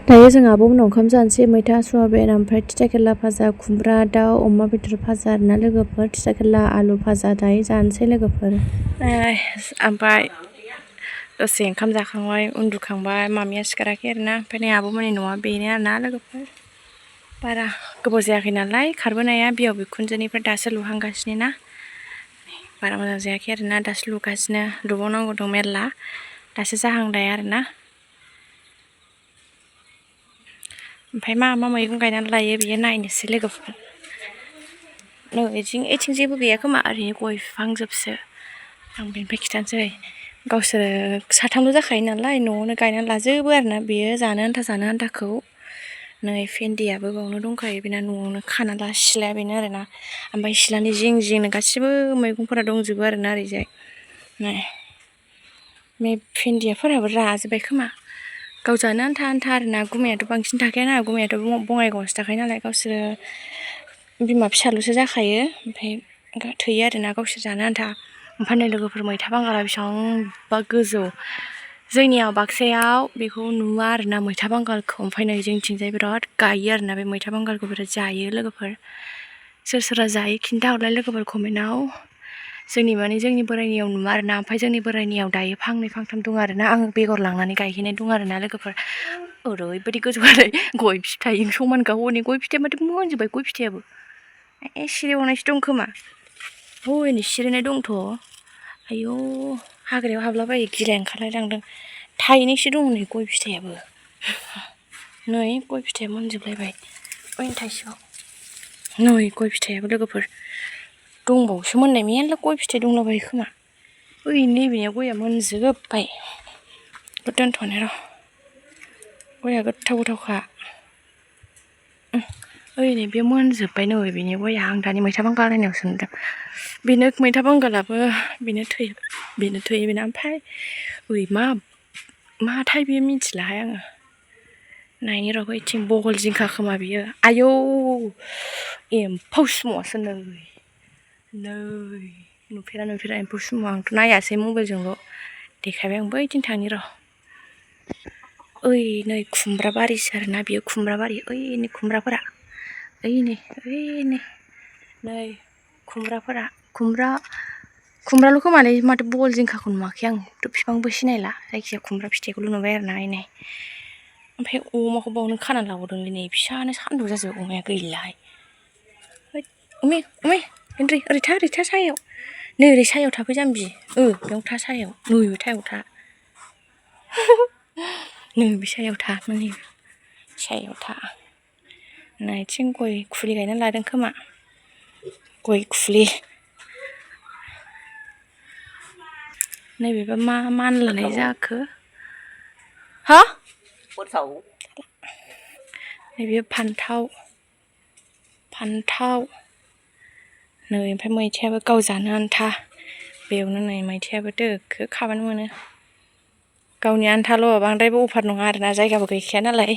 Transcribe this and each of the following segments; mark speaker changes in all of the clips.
Speaker 1: दायो जों आब'मोनाव ओंखाम जानोसै मैथा सयाबिन ओमफ्राय थिथा केरेला भाजा खुमब्रा दाउ अमा बेदर भाजा आरोना लोगोफोर थिथा केरेला आलु भाजा दायो जानोसै लोगोफोर ओमफ्राय दसे ओंखाम जाखांबाय उन्दुखांबाय मामिया सिखाराखै आरोना ओमफ्राय नै आब'मोननि न'आ बेनो आरोना लोगोफोर बारा गोबाव जायाखै नालाय खारबोनाया बिहाव बिखुनजोनिफ्राय दासो लुहांगासिनो ना बारा मोजां जायाखै आरोना दासो लुगासिनो लुबावनांगौ दं मेरला दासो जाहांबाय आरोना ओमफ्राय मा मा मैगं गायनानै लायो बियो नायनोसै लोगोफोर नै इथिं जेबो गैया खोमा ओरैनो गय बिफांजोबसो आं बेनिफ्राय खिथानोसै गावसोरो साथामल' जाखायो नालाय न'आवनो गायनानै लाजोबो आरोना बेयो जानो आन्थाखौ नै भेन्दियाबो बावनो दंखायो बेना न'आवनो खाना ला सिलाया बेनो आरोना ओमफ्राय सिलानि जिं जिंनो गासिबो मैगंफोरा दंजोबो आरोना ओरैजाय नै बे भेन्दियाफोराबो राजोब्बाय खोमा गाव जानो आन्था आरोना गुमायाथ' बांसिन थाखायाना गुमायाथ' बङाइगावआवसो थाखायो नालाय गावसोरो बिमा फिसाल'सो जाखायो ओमफ्राय थोयो आरोना गावसोर जानो आन्था ओमफ्राय नै लोगोफोर मैथा बांगाला बेसेबांबा गोजौ जोंनियाव बाक्सायाव बेखौ नुवा आरोना मैथा बांगालखौ ओमफ्राय नै जोंनिथिंजाय बिराद गायो आरोना बे मैथा बांगालखौ बिराद जायो लोगोफोर सोर जायो खिन्थाहरलाय लोगोफोर कमेन्टआव जोंनि बोराइनियाव नुवा आरोना ओमफ्राय जोंनि बोराइनियाव दायो फांनै फांथाम दं आरोना आं बेगर लांनानै गायहैनाय दं आरोना लोगोफोर ओरैबायदि गोजौ आरो गय फिथाइजों समानखा हनै गय फिथाइया माथो मोनजोब्बाय गय फिथाइयाबो सिरिबावनायसो दं खोमा हनै सिरिनाय दंथ' आयौ हाग्रायाव हाबलाबायो गिलाय ओंखारलायलांदों थाइनैसो दङ नै गय फिथाइयाबो नै गय फिथाइया मोनजोबलायबाय ओइ थाइसेबाव नै गय फिथाइयाबो लोगोफोर दंबावोसो मोननाय मेरला गय फिथाइ दंलाबायो खोमा ओइ नैबेनिया गया मोनजोबबाय दोनथ'नो र' गया गोथावखा ओइ नै बे मोनजोब्बाय नै बेनि गया आं दानि मैथा बांगाल होनायावसो नुदों बेनो मैथा बांगालाबो बेनो थैयो बेना ओमफ्राय ओइ माथाय बेयो मिथिलाहाय आङो नायनि र' बैथिं बहल जिंखा खोमा बियो आयौ एम्फौ सुमुआसो नै नुफेरा एम्फौ सुमु आंथ' नायासै मबाइलजोंल' देखायबाय आं बैथिं थांनि र' ओइ नै खुमब्रा बारिसो आरोना बियो खुमब्रा बारि ओइ नै खुमब्राफोरा ओइ नै नै खुमब्राफोरा खुमब्राल' खोमालै माथो बहल जिंखाखौ नुवाखै आंथ' बिफांबो सिनायला जायखिजाया खुमब्रा फिथाइखौल' नुबाय आरोना नै ओमफ्राय अमाखौ बावनो खानानै लाबावदोंलै नै फिसानो सान्दुं जाजोबो अमाया गैलाहाय अमे ओरै था सायाव नै ओरै सायाव थाफै जाम्बि बेयाव था सायाव नै बे सायाव था नै बे सायाव था नै सायाव था नायथिं गय फुलि गायनानै लादों खोमा गय फुलि नैबेबा मा मानलानाय जाखो हा नैबे फान्थाव नै ओमफ्राय मैथायाबो गाव जानो आन्था बेयावनो नै मैथायाबो दोखो खाबानो मोनो गावनि आन्थाल' बांद्रायबो अफार नङा आरोना जायगाबो गैखाया नालाय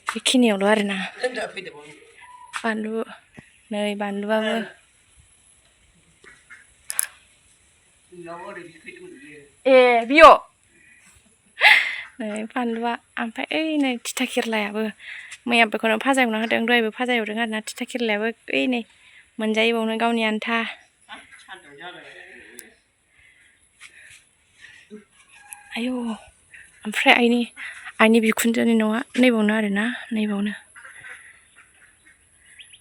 Speaker 1: बेखिनियावल' आरोना बानलु नै बानलुआबो बिय' नै बानलुआ ओमफ्राय ओइ नै थिथा केरेलायाबो मैया बेखौनो भाजा एवना होदों दहायबो भाजा एवदों आरोना थिथा केरेलायाबो ओइ नै मोनजायो बावनो गावनि आन्था आयौ ओमफ्राय आइनि बिखुनजोनि न'आ नैबावनो आरोना नैबावनो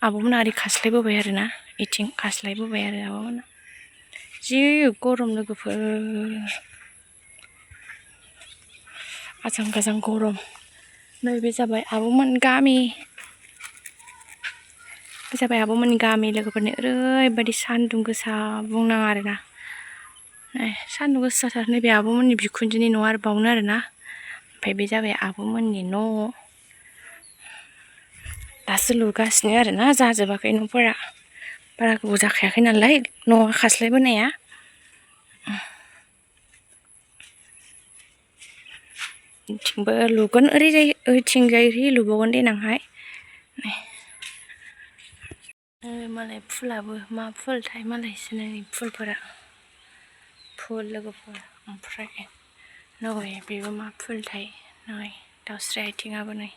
Speaker 1: आब'मोना ओरै खास्लायबोबाय आरोना इथिं खास्लायबोबाय आरो आब'मोना जि गरम लोगोफोर आजां गाजां गरम नैबे जाबाय आब'मोननि गामि लोगोफोरनि ओरैबायदि सान्दुं गोसा बुंनाङा आरोना सान्दुं गोसाथार नैबे आब'मोननि बिखुनजोनि न' आरो बावनो आरोना ओमफ्राय बे जाबाय आब'मोननि न' दासो लुगासिनो आरोना जाजोबाखै न'फोरा बारा गोबाव जाखायाखै नालाय न'आ खास्लायबोनाया इथिंबो लुगोन ओरैथिंजाय लुबावगोन देनांहाय मालाय फुलाबो मा फुलथाय मालायसो नै फुलफोरा फुल लोगोफोर ओमफ्राय नै बेबो मा फुलथाय नै दाउस्रि आथिङाबो नै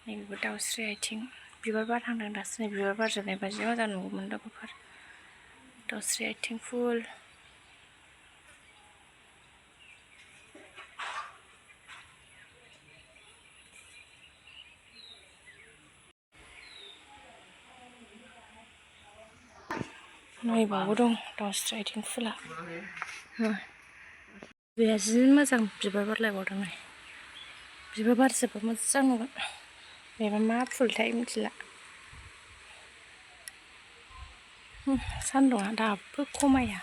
Speaker 1: नैबेबो दाउस्रि आथिं बिबार बारहांदों दासो नै बिबार बारजोबनाय बायदि मोजां नुगौमोन लोगोफोर दाउस्रि आथिं फुल नैबावबो दं दाउस्रि आथिं फुला बेहा जि मोजां बिबार बारलायबावदों नै बिबार बारजोबबा मोजां नुगोन बेबा मा फुलथाय मिथिला सान्दुङा दाबो खमाया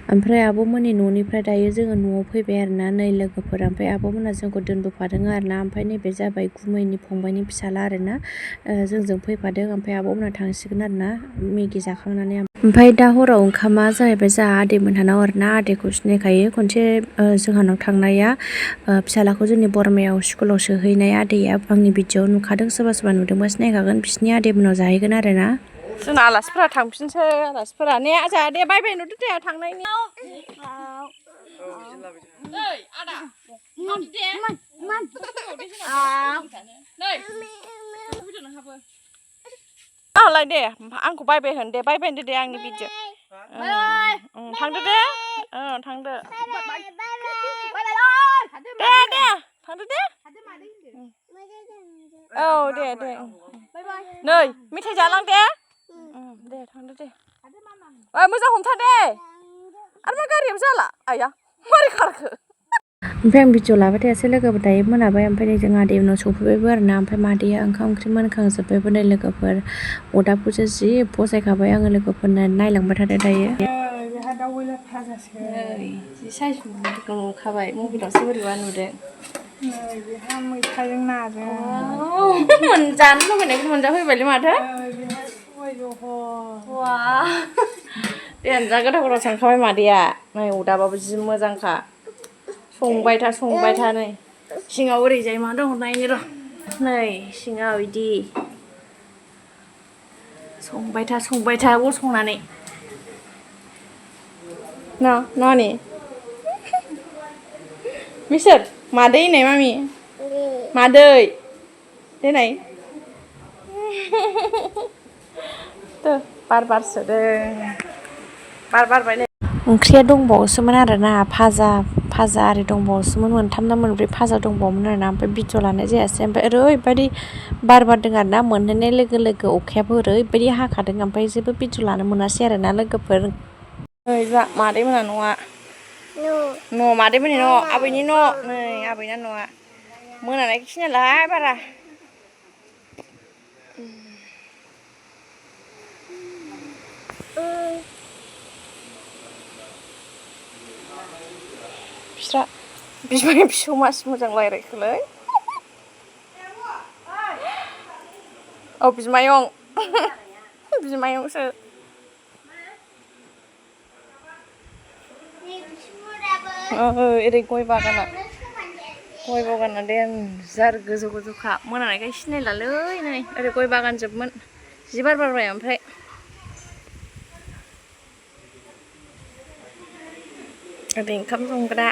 Speaker 1: ओमफ्राय आब'मोननि न'निफ्राय दायो जोङो न'आव फैबाय आरोना नै लोगोफोर ओमफ्राय आब'मोना जोंखौ दोनबोफादों आरोना ओमफ्राय नैबे जाबाय गुमैनि फंबायनि फिसाला आरोना जोंजों फैफादों ओमफ्राय आब'मोना थांसिगोन आरोना मेगि जाखांनानै ओमफ्राय दा हराव ओंखामा जाहैबाय जोंहा आदै मोनहानाव आरोना आदैखौ सिनायखायो खनसे जोंहानाव थांनाया फिसालाखौ जोंनि बरमायाव स्कुलाव सोहैनाय आदैया आंनि भिडिअ'आव नुखादों सोरबा सोरबा नुदोंबा सिनायखागोन बिसिनि आदैमोनाव जाहैगोन आरोना जोंना आलासिफोरा थांफिनसै आलासिफोरा ने जोंहा दे बायबाय नुदो दे थांनायनि आलाय दे आंखौ बायबाय होन दे बायबाय होनदो दे आंनि भिडिअ थांदो दे थांदो दे दे थांदो दे औ दे दे नै मेथाइ जालां दे दे थांदो दे मोजां हमथा दे आरो मा गारियाबो जाला आइया मारै खारखो ओमफ्राय आं भिडिअ लाबाय थायासै लोगोफोर दायो मोनाबाय ओमफ्राय नै जों आदै उनाव सफैबायबो आरोना ओमफ्राय मादैया ओंखाम ओंख्रि मोनखांजोब्बायबो नै लोगोफोर अदाबखौसो जि फसायखाबाय आङो लोगोफोरनो नायलांबाय थादो दायो बेहा दाउ बयलार फाजासो जि साइज नुखाबाय मबाइलावसो बोरैबा नुदों नै बेहा मैथाजों नाजों जानो लुबैनायखौ मोनजाफैबायलै माथो बेहा सबाय जहल वा देनजा गोथाव गोथाव संखाबाय मादैया नै अदाबाबो जि मोजांखा संबाय था नै सिङाव ओरैजाय मा दं नायनि र' नै सिङाव इदि संबाय था गसंनानै नानि बिसोर मादै होननाय मामि मादै देनाय बार बारसोदों बार बारबाय नै ओंख्रिया दंबावोसोमोन आरोना भाजा आरि दंबावोसोमोन मोनथाम ना मोनब्रै भाजा दंबावोमोन आरोना ओमफ्राय भिडिअ लानाय जायासै ओमफ्राय ओरैबायदि बार बारदों आरोना मोनहैनाय लोगो लोगो अखायाबो ओरैबायदि हाखादों ओमफ्राय जेबो भिडिअ लानो मोनासै आरोना लोगोफोर नै जा मादै मोना न'आ न' मादैमोननि न' आबैनि न' नै आबैना न'आ मोनानायखौ सिनायलाहाय बारा बिस्रा बिमाय फिसौ मासि मोजां रायज्लायखोलै औ बिमायं बिमायंसो ओरै गय बागाना देनजार गोजौ गोजौखा मोनानायखाय सिनायलालै नै ओरै गय बागान जोबमोन जि बार बारबाय ओमफ्राय ओरै ओंखाम संग्रा